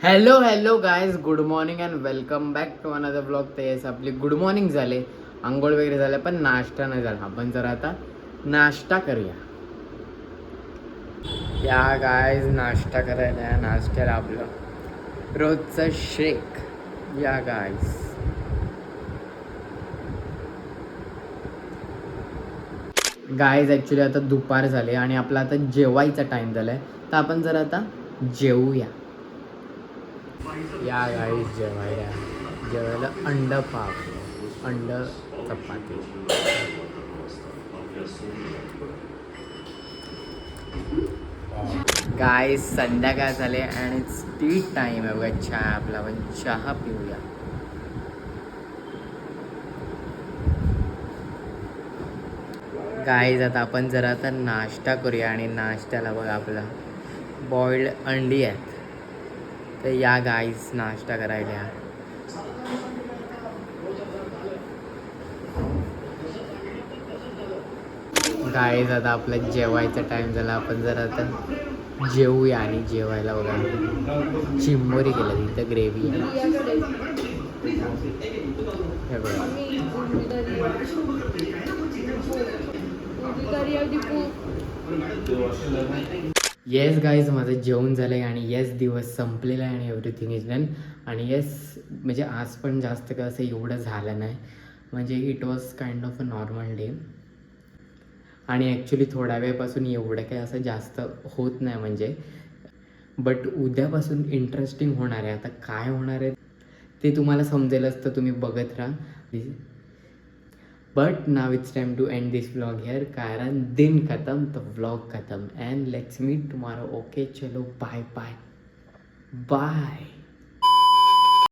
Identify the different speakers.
Speaker 1: Hello hello guys, good morning and welcome back to another blog. तर yes, आपली good morning झाले, आंघोळ वगैरे झालं, पण नाश्ता नाही झाला. आपण जर आता नाश्ता करूया. या गायज, नाश्ता करायला या. नाश्त्याला आपलं रोजचं शेक. या गायज, गायज ॲक्च्युली आता दुपार झाले आणि आपला आता जेवायचा टाईम झाला आहे. तर आपण जर आता जेवूया. या गाईस, जेवायला अंड पाव, अंड चपाती. गाईस, संध्याकाळ झाले आणि टी टाईम आहे बघा. चहा आपला, पण चहा पिऊया. गाईज, आता आपण जरा आता नाश्ता करूया आणि नाश्त्याला बघा आपला बॉइल्ड अंडी आहेत. तर या गाईज, नाश्ता करायला. गाईज, आता आपलं जेवायचा टाइम झाला. आपण जरा आता जेवूया आणि जेवायला बघा चिंबोरी केलं, तिथं ग्रेव्ही आहे. हे बघा. येस गाईज, माझं जेवण झालं आहे आणि येस, दिवस संपलेला आहे आणि एव्हरीथिंग इज डन. आणि येस, म्हणजे आज पण जास्त काय असं एवढं झालं नाही. म्हणजे it was kind of a normal day. आणि ॲक्च्युली थोड्या वेळपासून एवढं काही असं जास्त होत नाही म्हणजे. बट उद्यापासून इंटरेस्टिंग होणार आहे. आता काय होणार आहे ते तुम्हाला समजेलच, तर तुम्ही बघत राहा. But now it's time to end this vlog here, कारण दिन खतम तो व्लॉग खतम. And let's meet tomorrow. Okay, चलो, बाय बाय बाय.